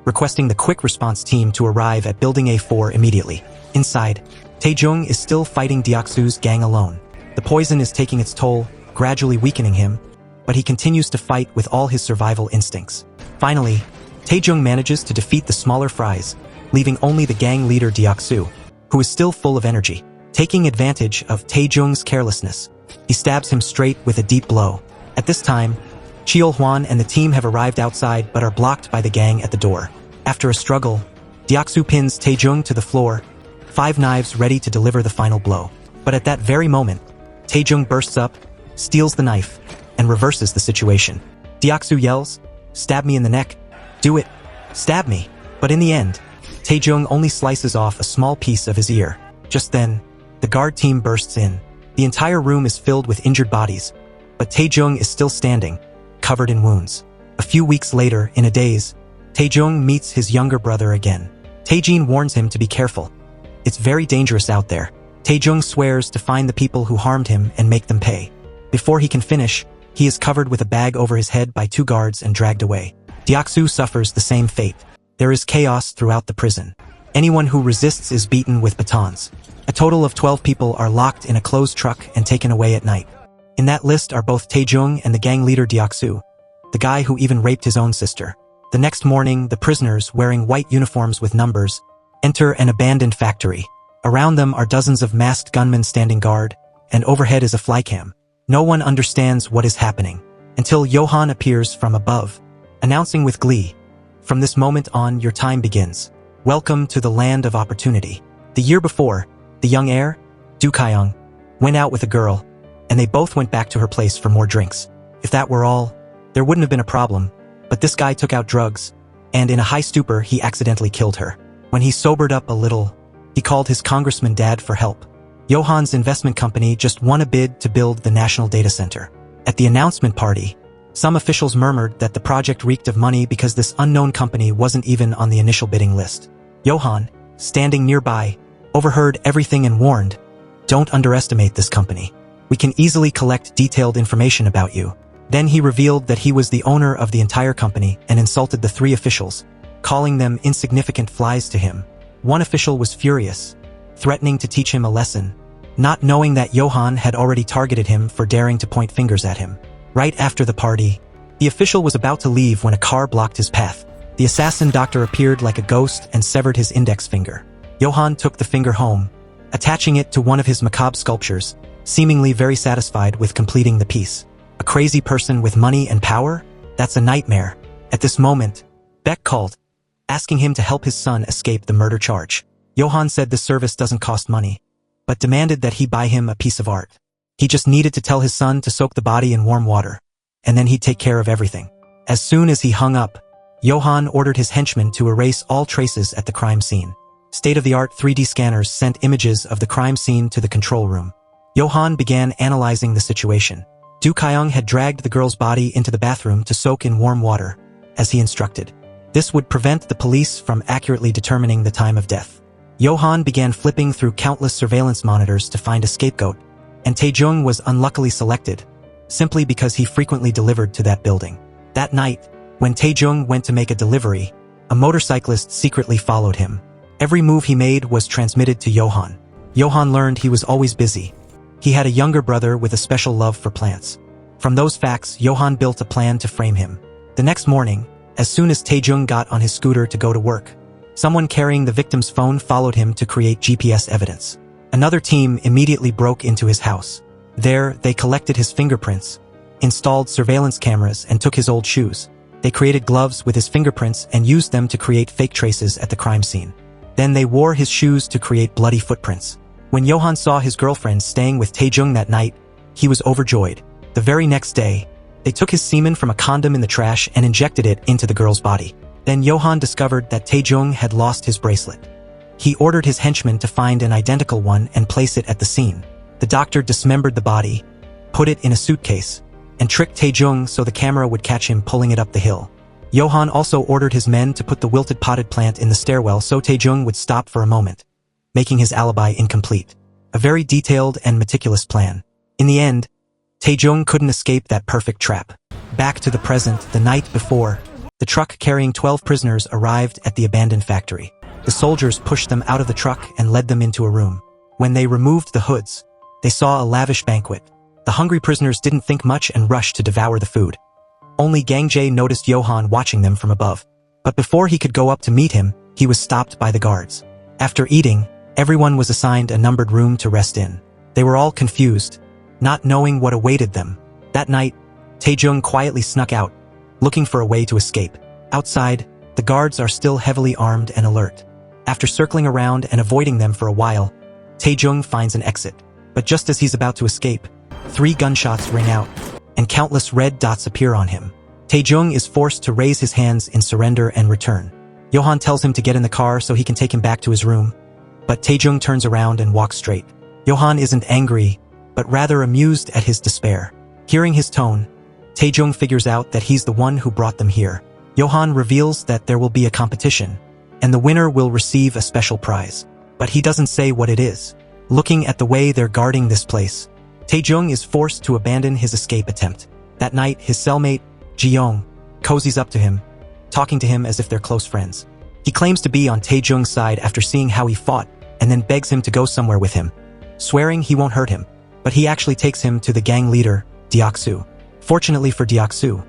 requesting the quick response team to arrive at Building A4 immediately. Inside, Tae-jung is still fighting Deok-soo's gang alone. The poison is taking its toll, gradually weakening him, but he continues to fight with all his survival instincts. Finally, Tae-jung manages to defeat the smaller fries, leaving only the gang leader Deok-soo, who is still full of energy. Taking advantage of Tae-jung's carelessness, he stabs him straight with a deep blow. At this time, Cheol Hwan and the team have arrived outside but are blocked by the gang at the door. After a struggle, Deok-soo pins Tae-jung to the floor, 5 knives ready to deliver the final blow. But at that very moment, Tae-jung bursts up, steals the knife, and reverses the situation. Deok-soo yells, "Stab me in the neck. Do it. Stab me." But in the end, Tae-jung only slices off a small piece of his ear. Just then, the guard team bursts in. The entire room is filled with injured bodies, but Tae-jung is still standing, covered in wounds. A few weeks later, in a daze, Tae-jung meets his younger brother again. Tae-jin warns him to be careful. It's very dangerous out there. Tae-jung swears to find the people who harmed him and make them pay. Before he can finish, he is covered with a bag over his head by 2 guards and dragged away. Deok-soo suffers the same fate. There is chaos throughout the prison. Anyone who resists is beaten with batons. A total of 12 people are locked in a closed truck and taken away at night. In that list are both Tae-jung and the gang leader Deok-soo, the guy who even raped his own sister. The next morning, the prisoners, wearing white uniforms with numbers, enter an abandoned factory. Around them are dozens of masked gunmen standing guard, and overhead is a flycam. No one understands what is happening, until Yohan appears from above, announcing with glee, "From this moment on, your time begins. Welcome to the land of opportunity." The year before, the young heir, Do Kyung, went out with a girl, and they both went back to her place for more drinks. If that were all, there wouldn't have been a problem, but this guy took out drugs, and in a high stupor he accidentally killed her. When he sobered up a little, he called his congressman dad for help. Yohan's investment company just won a bid to build the National Data Center. At the announcement party, some officials murmured that the project reeked of money because this unknown company wasn't even on the initial bidding list. Yohan, standing nearby, overheard everything and warned, "Don't underestimate this company. We can easily collect detailed information about you." Then he revealed that he was the owner of the entire company and insulted the 3 officials, calling them insignificant flies to him. One official was furious, threatening to teach him a lesson, not knowing that Yohan had already targeted him for daring to point fingers at him. Right after the party, the official was about to leave when a car blocked his path. The assassin doctor appeared like a ghost and severed his index finger. Yohan took the finger home, attaching it to one of his macabre sculptures, seemingly very satisfied with completing the piece. A crazy person with money and power? That's a nightmare. At this moment, Beck called, asking him to help his son escape the murder charge. Yohan said the service doesn't cost money, but demanded that he buy him a piece of art. He just needed to tell his son to soak the body in warm water, and then he'd take care of everything. As soon as he hung up, Yohan ordered his henchmen to erase all traces at the crime scene. State-of-the-art 3D scanners sent images of the crime scene to the control room. Yohan began analyzing the situation. Do Kyung had dragged the girl's body into the bathroom to soak in warm water, as he instructed. This would prevent the police from accurately determining the time of death. Yohan began flipping through countless surveillance monitors to find a scapegoat, and Tae-jung was unluckily selected, simply because he frequently delivered to that building. That night, when Tae-jung went to make a delivery, a motorcyclist secretly followed him. Every move he made was transmitted to Johann. Johann learned he was always busy. He had a younger brother with a special love for plants. From those facts, Johann built a plan to frame him. The next morning, as soon as Jung got on his scooter to go to work, someone carrying the victim's phone followed him to create GPS evidence. Another team immediately broke into his house. There, they collected his fingerprints, installed surveillance cameras, and took his old shoes. They created gloves with his fingerprints and used them to create fake traces at the crime scene. Then they wore his shoes to create bloody footprints. When Johann saw his girlfriend staying with Jung that night, he was overjoyed. The very next day, they took his semen from a condom in the trash and injected it into the girl's body. Then Johann discovered that Jung had lost his bracelet. He ordered his henchmen to find an identical one and place it at the scene. The doctor dismembered the body, put it in a suitcase, and tricked Jung so the camera would catch him pulling it up the hill. Johann also ordered his men to put the wilted potted plant in the stairwell so Jung would stop for a moment, making his alibi incomplete. A very detailed and meticulous plan. In the end, Jung couldn't escape that perfect trap. Back to the present, the night before, the truck carrying 12 prisoners arrived at the abandoned factory. The soldiers pushed them out of the truck and led them into a room. When they removed the hoods, they saw a lavish banquet. The hungry prisoners didn't think much and rushed to devour the food. Only Gang Jae noticed Johann watching them from above. But before he could go up to meet him, he was stopped by the guards. After eating, everyone was assigned a numbered room to rest in. They were all confused, not knowing what awaited them. That night, Jung quietly snuck out, looking for a way to escape. Outside, the guards are still heavily armed and alert. After circling around and avoiding them for a while, Jung finds an exit. But just as he's about to escape, 3 gunshots ring out, and countless red dots appear on him. Jung is forced to raise his hands in surrender and return. Johann tells him to get in the car so he can take him back to his room, but Jung turns around and walks straight. Johann isn't angry, but rather amused at his despair. Hearing his tone, Jung figures out that he's the one who brought them here. Johann reveals that there will be a competition, and the winner will receive a special prize. But he doesn't say what it is. Looking at the way they're guarding this place, Jung is forced to abandon his escape attempt. That night, his cellmate, Jung, cozies up to him, talking to him as if they're close friends. He claims to be on Jung's side after seeing how he fought, and then begs him to go somewhere with him, swearing he won't hurt him. But he actually takes him to the gang leader, Deoksu. Fortunately for Deoksu,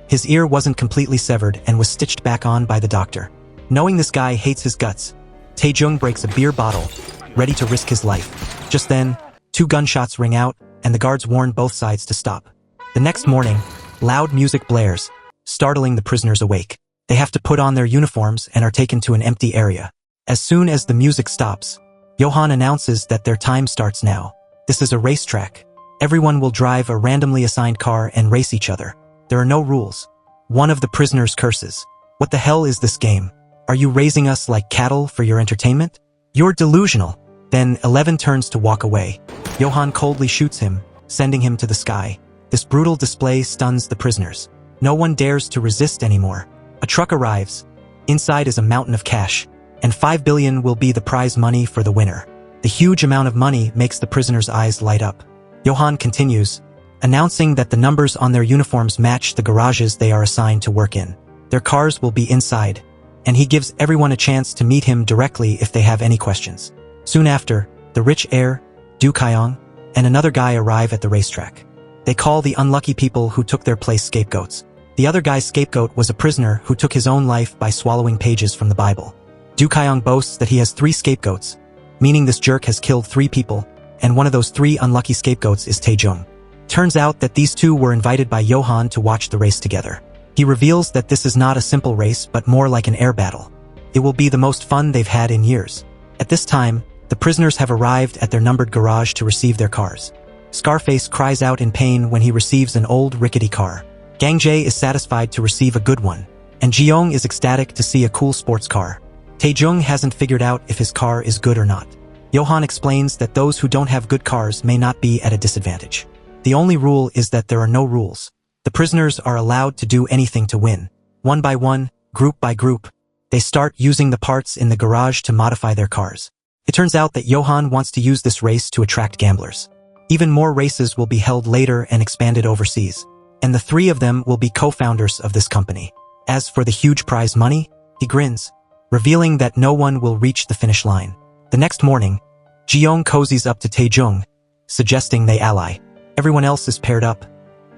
his ear wasn't completely severed and was stitched back on by the doctor. Knowing this guy hates his guts, Jung breaks a beer bottle, ready to risk his life. Just then, 2 gunshots ring out, and the guards warn both sides to stop. The next morning, loud music blares, startling the prisoners awake. They have to put on their uniforms and are taken to an empty area. As soon as the music stops, Johann announces that their time starts now. This is a racetrack. Everyone will drive a randomly assigned car and race each other. There are no rules. One of the prisoners curses. "What the hell is this game? Are you raising us like cattle for your entertainment? You're delusional." Then 11 turns to walk away. Johann coldly shoots him, sending him to the sky. This brutal display stuns the prisoners. No one dares to resist anymore. A truck arrives. Inside is a mountain of cash, and 5 billion will be the prize money for the winner. The huge amount of money makes the prisoners' eyes light up. Johann continues, announcing that the numbers on their uniforms match the garages they are assigned to work in. Their cars will be inside, and he gives everyone a chance to meet him directly if they have any questions. Soon after, the rich heir, Du Kyong, and another guy arrive at the racetrack. They call the unlucky people who took their place scapegoats. The other guy's scapegoat was a prisoner who took his own life by swallowing pages from the Bible. Du Kyong boasts that he has 3 scapegoats, meaning this jerk has killed 3 people, and one of those 3 unlucky scapegoats is Jung. Turns out that these 2 were invited by Johann to watch the race together. He reveals that this is not a simple race but more like an air battle. It will be the most fun they've had in years. At this time, the prisoners have arrived at their numbered garage to receive their cars. Scarface cries out in pain when he receives an old rickety car. Gang Jae is satisfied to receive a good one, and Jeong is ecstatic to see a cool sports car. Taejung hasn't figured out if his car is good or not. Johann explains that those who don't have good cars may not be at a disadvantage. The only rule is that there are no rules. The prisoners are allowed to do anything to win. One by one, group by group, they start using the parts in the garage to modify their cars. It turns out that Johann wants to use this race to attract gamblers. Even more races will be held later and expanded overseas, and the 3 of them will be co-founders of this company. As for the huge prize money, he grins. revealing that no one will reach the finish line. The next morning, Jung cozies up to Taejung, suggesting they ally. Everyone else is paired up.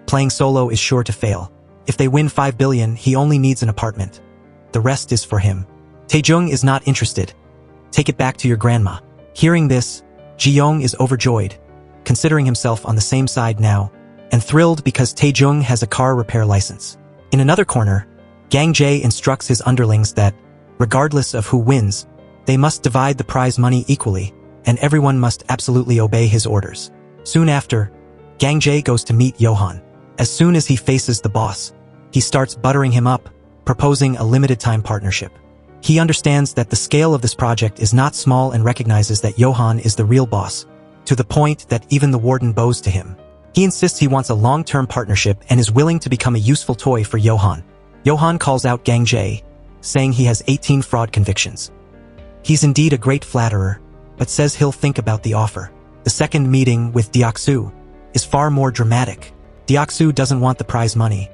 Playing solo is sure to fail. If they win 5 billion, he only needs an apartment. The rest is for him. Taejung is not interested. Take it back to your grandma. Hearing this, Jung is overjoyed, considering himself on the same side now, and thrilled because Taejung has a car repair license. In another corner, Gang Jae instructs his underlings that, regardless of who wins, they must divide the prize money equally, and everyone must absolutely obey his orders. Soon after, Gang Jae goes to meet Johan. As soon as he faces the boss, he starts buttering him up, proposing a limited-time partnership. He understands that the scale of this project is not small and recognizes that Johan is the real boss, to the point that even the warden bows to him. He insists he wants a long-term partnership and is willing to become a useful toy for Johan. Johan calls out Gang Jae, saying he has 18 fraud convictions. He's indeed a great flatterer, but says he'll think about the offer. The second meeting with Deoksu is far more dramatic. Deoksu doesn't want the prize money.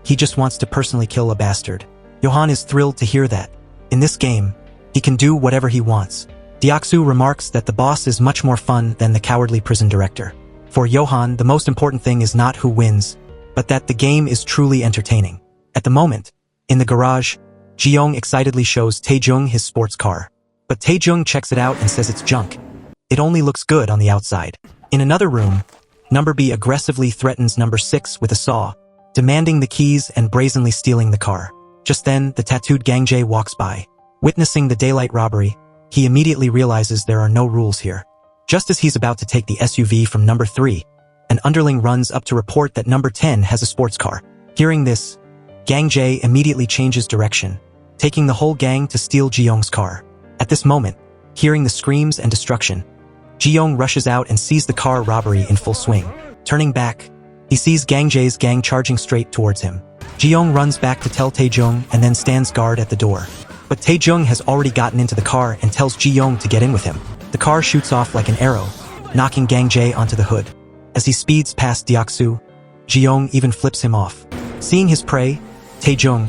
He just wants to personally kill a bastard. Johan is thrilled to hear that. In this game, he can do whatever he wants. Deoksu remarks that the boss is much more fun than the cowardly prison director. For Johan, the most important thing is not who wins, but that the game is truly entertaining. At the moment, in the garage, Jung excitedly shows Taejung his sports car. But Taejung checks it out and says it's junk. It only looks good on the outside. In another room, Number B aggressively threatens Number 6 with a saw, demanding the keys and brazenly stealing the car. Just then, the tattooed Gang Jae walks by. Witnessing the daylight robbery, he immediately realizes there are no rules here. Just as he's about to take the SUV from Number 3, an underling runs up to report that Number 10 has a sports car. Hearing this, Gang Jae immediately changes direction, taking the whole gang to steal Jung's car. At this moment, hearing the screams and destruction, Jung rushes out and sees the car robbery in full swing. Turning back, he sees Gang Jae's gang charging straight towards him. Jung runs back to tell Taejung and then stands guard at the door. But Taejung has already gotten into the car and tells Jung to get in with him. The car shoots off like an arrow, knocking Gang Jae onto the hood. As he speeds past Deoksu, Jung even flips him off. Seeing his prey, Taejung,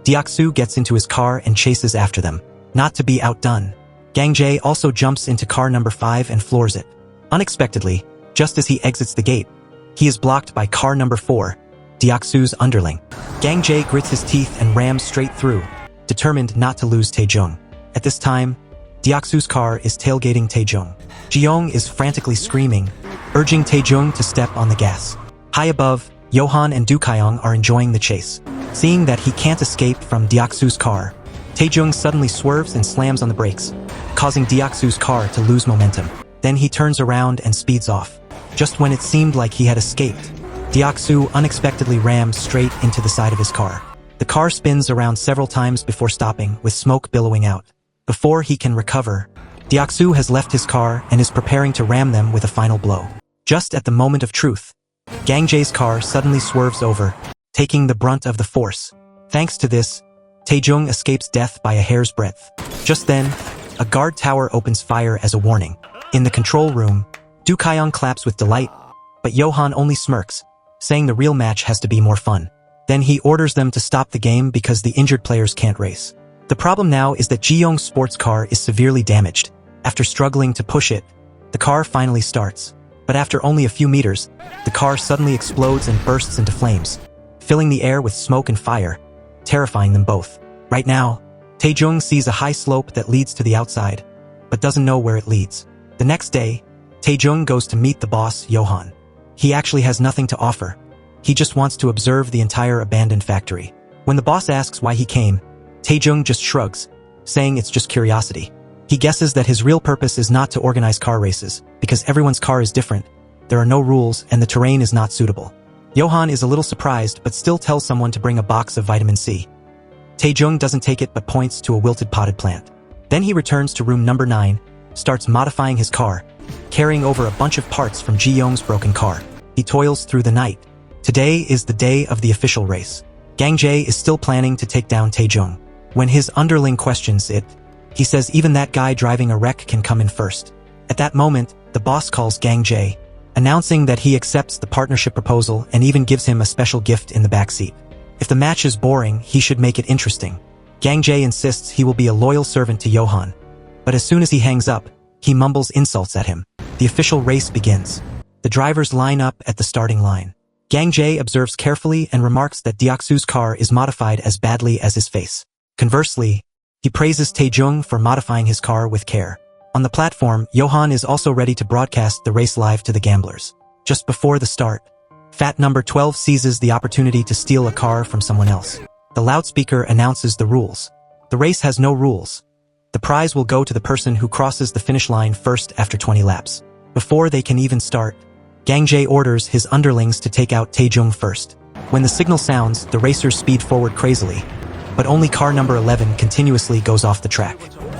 Deoksu gets into his car and chases after them. Not to be outdone, Gang Jae also jumps into car number 5 and floors it. Unexpectedly, just as he exits the gate, he is blocked by car number 4, Deoksu's underling. Gang Jae grits his teeth and rams straight through, determined not to lose Taejung. At this time, Deoksu's car is tailgating Taejung. Jung is frantically screaming, urging Taejung to step on the gas. High above, Johan and Dukhyang are enjoying the chase. Seeing that he can't escape from Deoksu's car, Taejung suddenly swerves and slams on the brakes, causing Deoksu's car to lose momentum. Then he turns around and speeds off. Just when it seemed like he had escaped, Deoksu unexpectedly rams straight into the side of his car. The car spins around several times before stopping, with smoke billowing out. Before he can recover, Deoksu has left his car and is preparing to ram them with a final blow. Just at the moment of truth, Gang Jae's car suddenly swerves over, taking the brunt of the force. Thanks to this, Taejung escapes death by a hair's breadth. Just then, a guard tower opens fire as a warning. In the control room, Dukhyang claps with delight, but Johan only smirks, saying the real match has to be more fun. Then he orders them to stop the game because the injured players can't race. The problem now is that Jung's sports car is severely damaged. After struggling to push it, the car finally starts. But after only a few meters, the car suddenly explodes and bursts into flames, filling the air with smoke and fire, terrifying them both. Right now, Taejung sees a high slope that leads to the outside, but doesn't know where it leads. The next day, Taejung goes to meet the boss, Johan. He actually has nothing to offer. He just wants to observe the entire abandoned factory. When the boss asks why he came, Taejung just shrugs, saying it's just curiosity. He guesses that his real purpose is not to organize car races, because everyone's car is different, there are no rules, and the terrain is not suitable. Johan is a little surprised but still tells someone to bring a box of vitamin C. Taejung doesn't take it but points to a wilted potted plant. Then he returns to room number 9, starts modifying his car, carrying over a bunch of parts from Ji-young's broken car. He toils through the night. Today is the day of the official race. Gang Jae is still planning to take down Taejung. When his underling questions it, he says even that guy driving a wreck can come in first. At that moment, the boss calls Gang Jae, announcing that he accepts the partnership proposal and even gives him a special gift in the backseat. If the match is boring, he should make it interesting. Gang Jae insists he will be a loyal servant to Johan. But as soon as he hangs up, he mumbles insults at him. The official race begins. The drivers line up at the starting line. Gang Jae observes carefully and remarks that Deoksu's car is modified as badly as his face. Conversely, he praises Taejung for modifying his car with care. On the platform, Johan is also ready to broadcast the race live to the gamblers. Just before the start, Fat number 12 seizes the opportunity to steal a car from someone else. The loudspeaker announces the rules. The race has no rules. The prize will go to the person who crosses the finish line first after 20 laps. Before they can even start, Gang Jae orders his underlings to take out Taejung first. When the signal sounds, the racers speed forward crazily, but only car number 11 continuously goes off the track.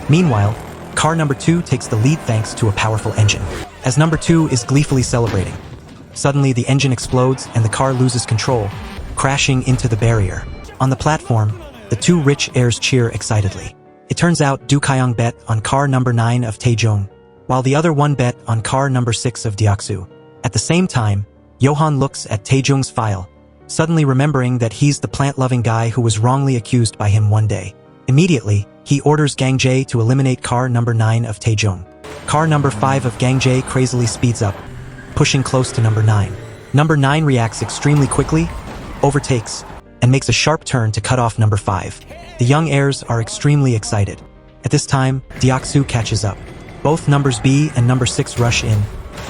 Meanwhile, car number 2 takes the lead thanks to a powerful engine. As number 2 is gleefully celebrating, suddenly the engine explodes and the car loses control, crashing into the barrier. On the platform, the two rich heirs cheer excitedly. It turns out Du Kyung bet on car number 9 of Taejung, while the other one bet on car number 6 of Deoksu. At the same time, Johan looks at Taejung's file, suddenly remembering that he's the plant-loving guy who was wrongly accused by him one day. Immediately, he orders Gang Jae to eliminate car number 9 of Taejung. Car number 5 of Gang Jae crazily speeds up, pushing close to number 9. Number 9 reacts extremely quickly, overtakes, and makes a sharp turn to cut off number 5. The young heirs are extremely excited. At this time, Deoksu catches up. Both numbers B and number 6 rush in,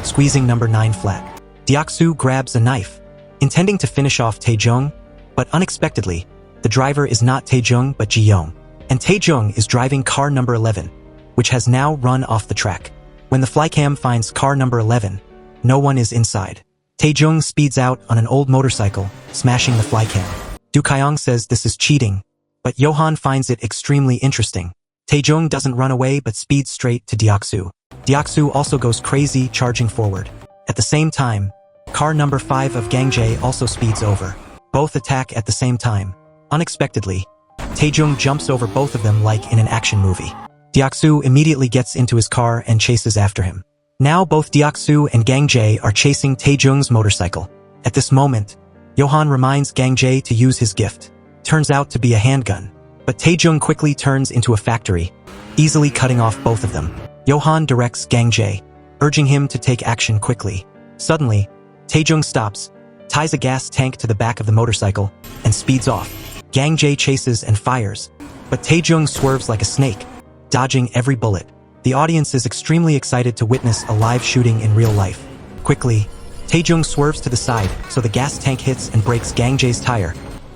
squeezing number 9 flat. Deoksu grabs a knife, intending to finish off Taejung, but unexpectedly, the driver is not Taejung but Ji-young. And Taejung is driving car number 11, which has now run off the track. When the flycam finds car number 11, no one is inside. Taejung speeds out on an old motorcycle, smashing the flycam. Du Kyung says this is cheating, but Johan finds it extremely interesting. Taejung doesn't run away but speeds straight to Deoksu. Deoksu also goes crazy, charging forward. At the same time, car number 5 of Gang Jae also speeds over. Both attack at the same time. Unexpectedly, Taejung jumps over both of them like in an action movie. Deoksu immediately gets into his car and chases after him. Now both Deoksu and Gang Jae are chasing Taejung's motorcycle. At this moment, Johan reminds Gang Jae to use his gift. Turns out to be a handgun. But Taejung quickly turns into a factory, easily cutting off both of them. Johan directs Gang Jae, urging him to take action quickly. Suddenly, Taejung stops, ties a gas tank to the back of the motorcycle, and speeds off. Gang Jae chases and fires, but Taejung swerves like a snake, dodging every bullet. The audience is extremely excited to witness a live shooting in real life. Quickly, Taejung swerves to the side so the gas tank hits and breaks Gang Jae's tire,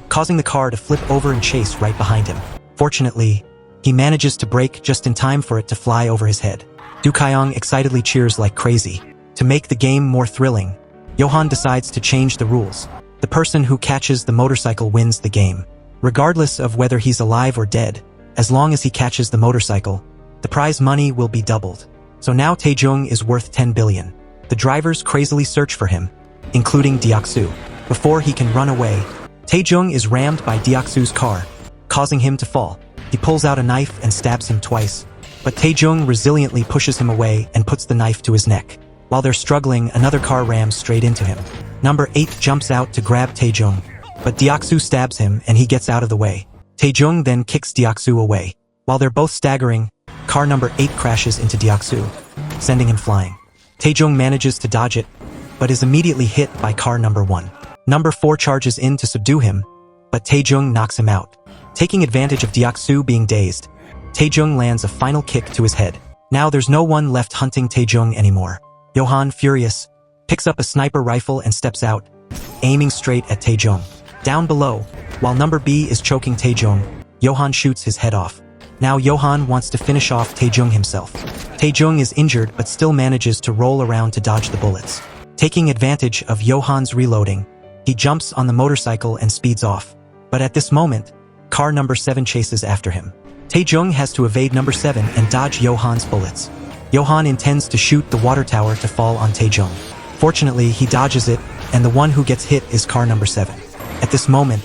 causing the car to flip over and chase right behind him. Fortunately, he manages to brake just in time for it to fly over his head. Du Kyung excitedly cheers like crazy. To make the game more thrilling, Johan decides to change the rules. The person who catches the motorcycle wins the game. Regardless of whether he's alive or dead, as long as he catches the motorcycle, the prize money will be doubled. So now Taejung is worth 10 billion. The drivers crazily search for him, including Deoksu. Before he can run away, Taejung is rammed by Deoksu's car, causing him to fall. He pulls out a knife and stabs him twice, but Taejung resiliently pushes him away and puts the knife to his neck. While they're struggling, another car rams straight into him. Number 8 jumps out to grab Taejung, but Deoksu stabs him and he gets out of the way. Taejung then kicks Deoksu away. While they're both staggering, car number 8 crashes into Deoksu, sending him flying. Taejung manages to dodge it, but is immediately hit by car number 1. Number 4 charges in to subdue him, but Taejung knocks him out. Taking advantage of Deoksu being dazed, Taejung lands a final kick to his head. Now there's no one left hunting Taejung anymore. Johan, furious, picks up a sniper rifle and steps out, aiming straight at Taejung. Down below, while number B is choking Taejung, Johan shoots his head off. Now Johan wants to finish off Taejung himself. Taejung is injured but still manages to roll around to dodge the bullets. Taking advantage of Johan's reloading, he jumps on the motorcycle and speeds off. But at this moment, car number 7 chases after him. Taejung has to evade number 7 and dodge Johan's bullets. Johan intends to shoot the water tower to fall on Taejung. Fortunately, he dodges it, and the one who gets hit is car number 7. At this moment,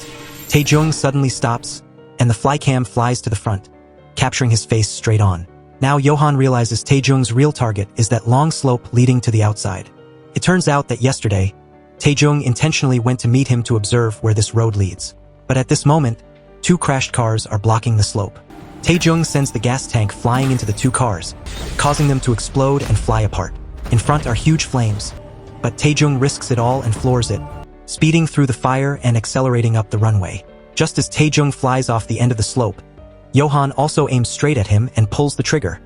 Taejung suddenly stops, and the flycam flies to the front, capturing his face straight on. Now Johan realizes Taejung's real target is that long slope leading to the outside. It turns out that yesterday, Taejung intentionally went to meet him to observe where this road leads. But at this moment, Two crashed cars are blocking the slope. Jung sends the gas tank flying into the two cars, causing them to explode and fly apart. In front are huge flames, but Jung risks it all and floors it, speeding through the fire and accelerating up the runway. Just as Jung flies off the end of the slope, Johan also aims straight at him and pulls the trigger.